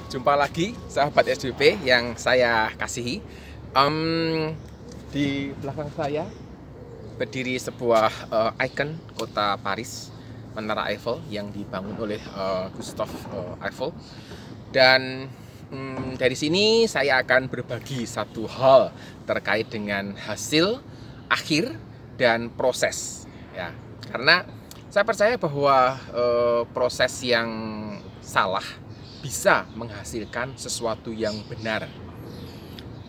Jumpa lagi sahabat SWP yang saya kasihi. Di belakang saya berdiri sebuah ikon kota Paris, Menara Eiffel yang dibangun oleh Gustave Eiffel. Dan dari sini saya akan berbagi satu hal terkait dengan hasil, akhir, dan proses. Ya, karena saya percaya bahwa proses yang salah bisa menghasilkan sesuatu yang benar.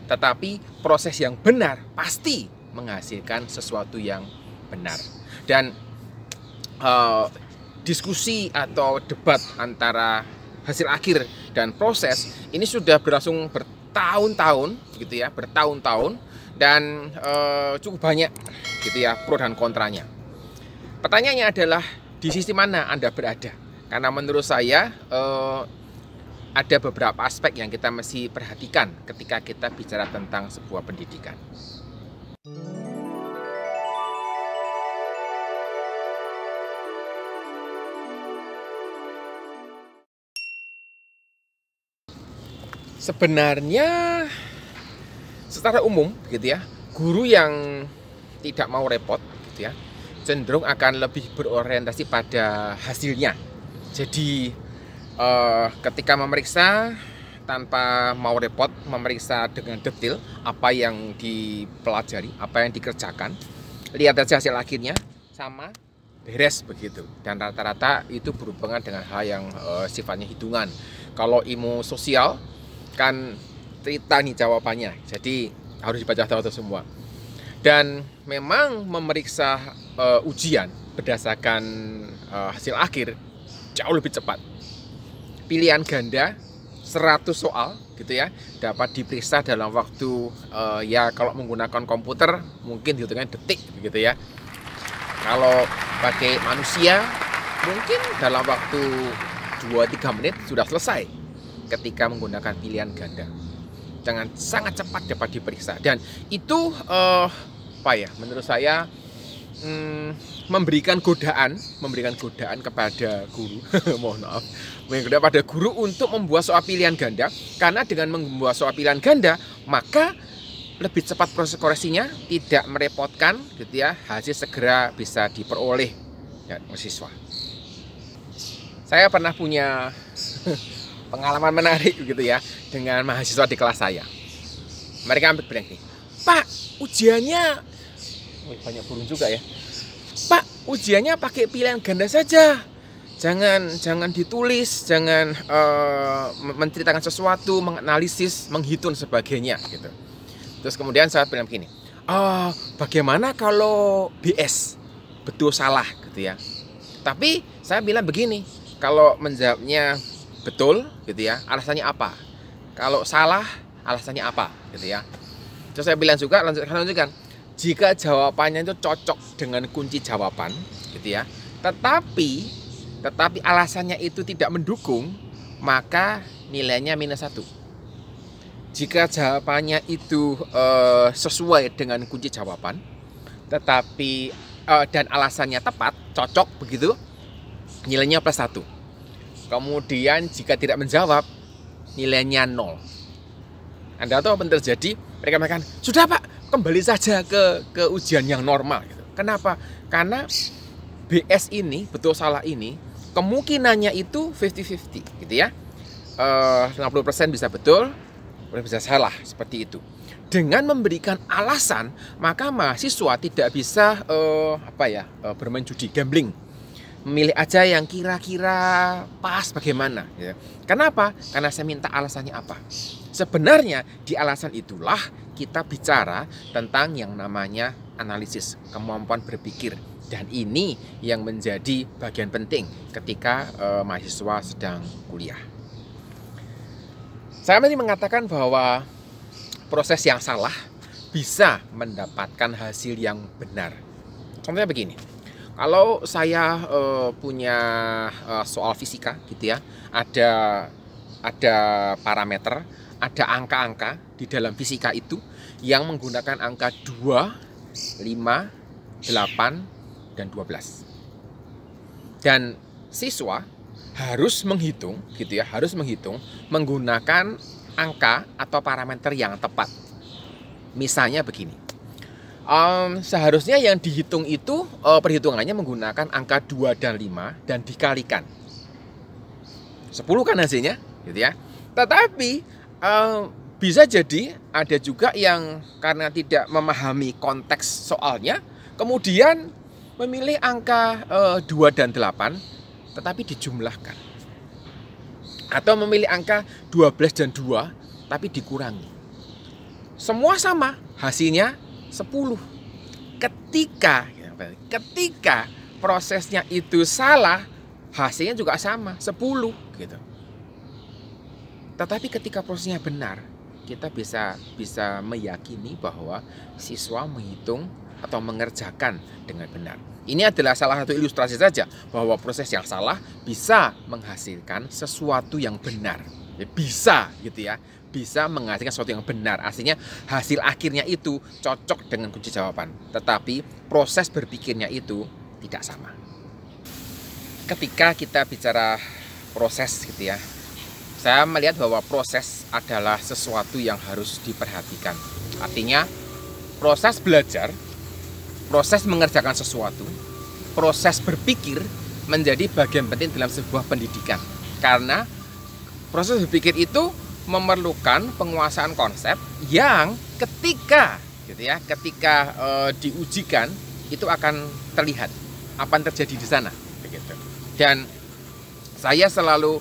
Tetapi proses yang benar pasti menghasilkan sesuatu yang benar. Dan diskusi atau debat antara hasil akhir dan proses ini sudah berlangsung bertahun-tahun gitu ya, bertahun-tahun, dan cukup banyak gitu ya pro dan kontranya. Pertanyaannya adalah di sisi mana Anda berada? Karena menurut saya ada beberapa aspek yang kita mesti perhatikan ketika kita bicara tentang sebuah pendidikan. Sebenarnya secara umum gitu ya, guru yang tidak mau repot gitu ya, cenderung akan lebih berorientasi pada hasilnya. Jadi ketika memeriksa tanpa mau repot, memeriksa dengan detail apa yang dipelajari, apa yang dikerjakan, lihat aja hasil akhirnya, sama, beres begitu. Dan rata-rata itu berhubungan dengan hal yang sifatnya hitungan. Kalau ilmu sosial kan cerita nih jawabannya, jadi harus dibaca tahu semua. Dan memang memeriksa ujian berdasarkan hasil akhir jauh lebih cepat. Pilihan ganda 100 soal gitu ya dapat diperiksa dalam waktu ya kalau menggunakan komputer mungkin dihitungkan detik gitu ya. Kalau pakai manusia mungkin dalam waktu 2-3 menit sudah selesai ketika menggunakan pilihan ganda. Dengan sangat cepat dapat diperiksa, dan itu apa ya, menurut saya memberikan godaan kepada guru mohon maaf, kepada guru untuk membuat soal pilihan ganda, karena dengan membuat soal pilihan ganda maka lebih cepat proses koreksinya, tidak merepotkan gitu ya, hasil segera bisa diperoleh ya, mahasiswa. Saya pernah punya pengalaman menarik gitu ya dengan mahasiswa di kelas saya. Mereka ambil bilang nih, "Pak, ujiannya," banyak juga ya, "Pak, ujiannya pakai pilihan ganda saja. Jangan ditulis, jangan menceritakan sesuatu, menganalisis, menghitung sebagainya gitu." Terus kemudian saya bilang begini, "Oh, bagaimana kalau BS? Betul salah gitu ya." Tapi saya bilang begini, kalau menjawabnya betul gitu ya, alasannya apa? Kalau salah, alasannya apa gitu ya. Terus saya bilang juga, lanjutkan, jika jawabannya itu cocok dengan kunci jawaban gitu ya, tetapi alasannya itu tidak mendukung, maka nilainya -1. Jika jawabannya itu sesuai dengan kunci jawaban, tetapi dan alasannya tepat, cocok begitu, nilainya +1. Kemudian jika tidak menjawab, nilainya 0. Anda tahu apa yang terjadi? Mereka mengatakan, "Sudah Pak, kembali saja ke ujian yang normal." Gitu. Kenapa? Karena BS ini, betul salah ini, kemungkinannya itu 50-50 gitu ya. 50% bisa betul, bisa salah, seperti itu. Dengan memberikan alasan, maka mahasiswa tidak bisa bermain judi, gambling. Memilih aja yang kira-kira pas bagaimana ya. Kenapa? Karena saya minta alasannya apa. Sebenarnya di alasan itulah kita bicara tentang yang namanya analisis, kemampuan berpikir. Dan ini yang menjadi bagian penting ketika mahasiswa sedang kuliah. Saya tadi mengatakan bahwa proses yang salah bisa mendapatkan hasil yang benar. Contohnya begini. Kalau saya punya soal fisika gitu ya, ada parameter, ada angka-angka di dalam fisika itu yang menggunakan angka 2, 5, 8, dan 12. Dan siswa harus menghitung gitu ya, harus menghitung menggunakan angka atau parameter yang tepat. Misalnya begini, seharusnya yang dihitung itu perhitungannya menggunakan angka 2 dan 5 dan dikalikan 10 kan hasilnya gitu ya. Tetapi bisa jadi ada juga yang karena tidak memahami konteks soalnya kemudian memilih angka 2 dan 8 tetapi dijumlahkan, atau memilih angka 12 dan 2 tapi dikurangi. Semua sama, hasilnya 10. Ketika prosesnya itu salah, hasilnya juga sama, 10 gitu. Tetapi ketika prosesnya benar, kita bisa meyakini bahwa siswa menghitung atau mengerjakan dengan benar. Ini adalah salah satu ilustrasi saja bahwa proses yang salah bisa menghasilkan sesuatu yang benar. Bisa gitu ya, bisa menghasilkan sesuatu yang benar. Artinya hasil akhirnya itu cocok dengan kunci jawaban. Tetapi proses berpikirnya itu tidak sama. Ketika kita bicara proses gitu ya, saya melihat bahwa proses adalah sesuatu yang harus diperhatikan. Artinya proses belajar, proses mengerjakan sesuatu, proses berpikir menjadi bagian penting dalam sebuah pendidikan. Karena proses berpikir itu memerlukan penguasaan konsep yang ketika diujikan itu akan terlihat apa yang terjadi di sana. Begitu. Dan saya selalu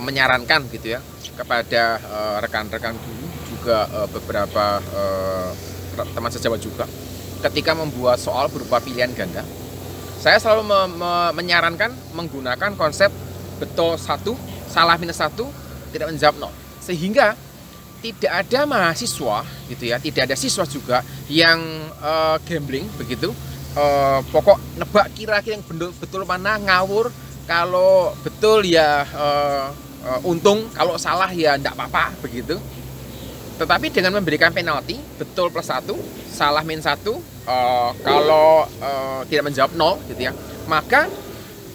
menyarankan gitu ya kepada rekan-rekan guru juga beberapa teman sejawat juga, ketika membuat soal berupa pilihan ganda, saya selalu menyarankan menggunakan konsep betul 1, salah -1, tidak menjawab 0. Sehingga tidak ada mahasiswa gitu ya, tidak ada siswa juga yang gambling begitu, pokok nebak kira-kira yang betul mana, ngawur, kalau betul ya untung, kalau salah ya enggak apa-apa begitu. Tetapi dengan memberikan penalti betul +1, salah -1, kalau tidak menjawab 0 gitu ya, maka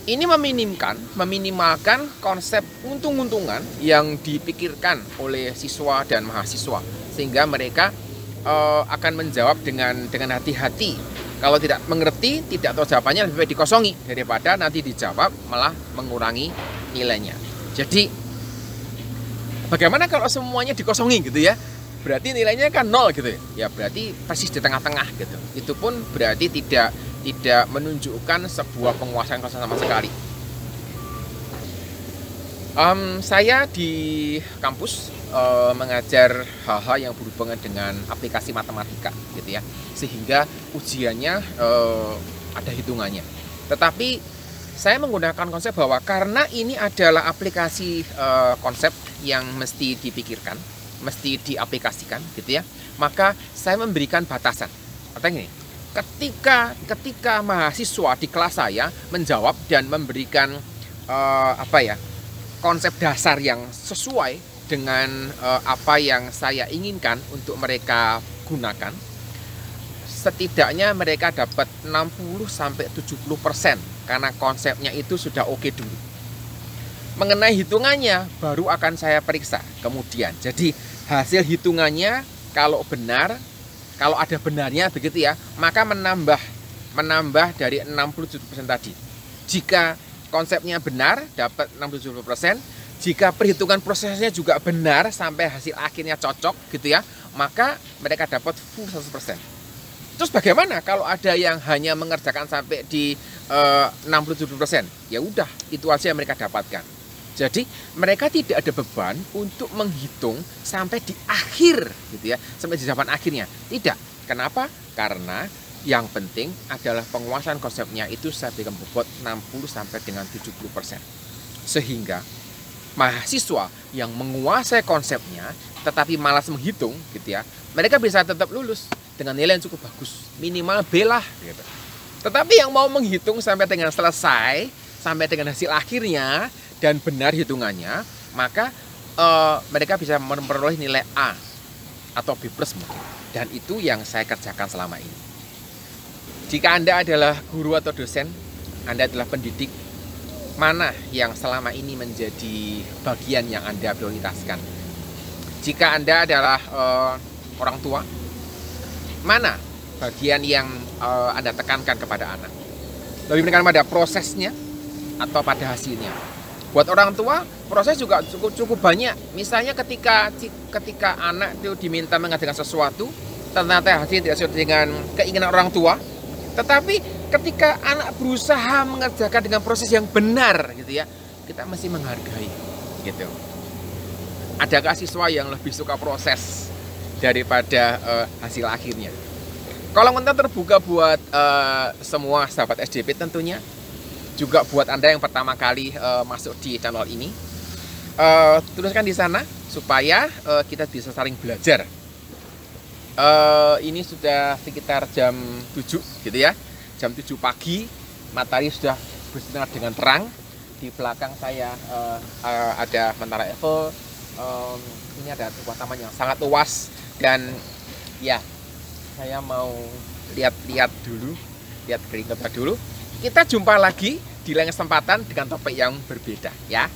ini meminimalkan konsep untung-untungan yang dipikirkan oleh siswa dan mahasiswa, sehingga mereka akan menjawab dengan hati-hati. Kalau tidak mengerti, tidak tahu jawabannya, lebih baik dikosongi daripada nanti dijawab malah mengurangi nilainya. Jadi bagaimana kalau semuanya dikosongi gitu ya? Berarti nilainya kan 0 gitu ya. Ya berarti persis di tengah-tengah gitu. Itu pun berarti tidak menunjukkan sebuah penguasaan konsep sama sekali. Saya di kampus mengajar hal-hal yang berhubungan dengan aplikasi matematika gitu ya. Sehingga ujiannya ada hitungannya. Tetapi saya menggunakan konsep bahwa karena ini adalah aplikasi konsep yang mesti dipikirkan, mesti diaplikasikan gitu ya, maka saya memberikan batasan. Artinya gini, ketika mahasiswa di kelas saya menjawab dan memberikan konsep dasar yang sesuai dengan apa yang saya inginkan untuk mereka gunakan, setidaknya mereka dapat 60-70% karena konsepnya itu sudah oke dulu. Mengenai hitungannya baru akan saya periksa kemudian. Jadi hasil hitungannya kalau benar, kalau ada benarnya begitu ya, maka menambah dari 60-70% tadi. Jika konsepnya benar dapat 60-70%, jika perhitungan prosesnya juga benar sampai hasil akhirnya cocok gitu ya, maka mereka dapat full 100%. Terus bagaimana kalau ada yang hanya mengerjakan sampai di 60-70%? Ya udah, itu aja yang mereka dapatkan. Jadi mereka tidak ada beban untuk menghitung sampai di akhir gitu ya, sampai di jawaban akhirnya. Tidak. Kenapa? Karena yang penting adalah penguasaan konsepnya itu saya berikan bobot 60-70%. Sehingga mahasiswa yang menguasai konsepnya tetapi malas menghitung gitu ya, mereka bisa tetap lulus dengan nilai yang cukup bagus, minimal B lah gitu. Tetapi yang mau menghitung sampai dengan selesai, sampai dengan hasil akhirnya dan benar hitungannya, maka mereka bisa memperoleh nilai A atau B+ mungkin. Dan itu yang saya kerjakan selama ini. Jika Anda adalah guru atau dosen, Anda adalah pendidik, mana yang selama ini menjadi bagian yang Anda prioritaskan. Jika Anda adalah orang tua, mana bagian yang Anda tekankan kepada anak? Lebih menekankan pada prosesnya atau pada hasilnya? Buat orang tua, proses juga cukup banyak. Misalnya ketika anak itu diminta mengerjakan sesuatu, ternyata hasil tidak sesuai dengan keinginan orang tua. Tetapi ketika anak berusaha mengerjakan dengan proses yang benar, gitu ya, kita mesti menghargai, gitu. Adakah siswa yang lebih suka proses daripada hasil akhirnya? Kolom komentar terbuka buat semua sahabat SDP tentunya. Juga buat Anda yang pertama kali masuk di channel ini, tuliskan di sana supaya kita bisa saling belajar. Ini sudah sekitar jam 7 gitu ya, jam 7 pagi, matahari sudah bersinar dengan terang. Di belakang saya ada Menara Eiffel. Ini ada sebuah taman yang sangat luas, dan ya, saya mau lihat dulu, lihat keringetnya dulu. Kita jumpa lagi di lain kesempatan dengan topik yang berbeda ya.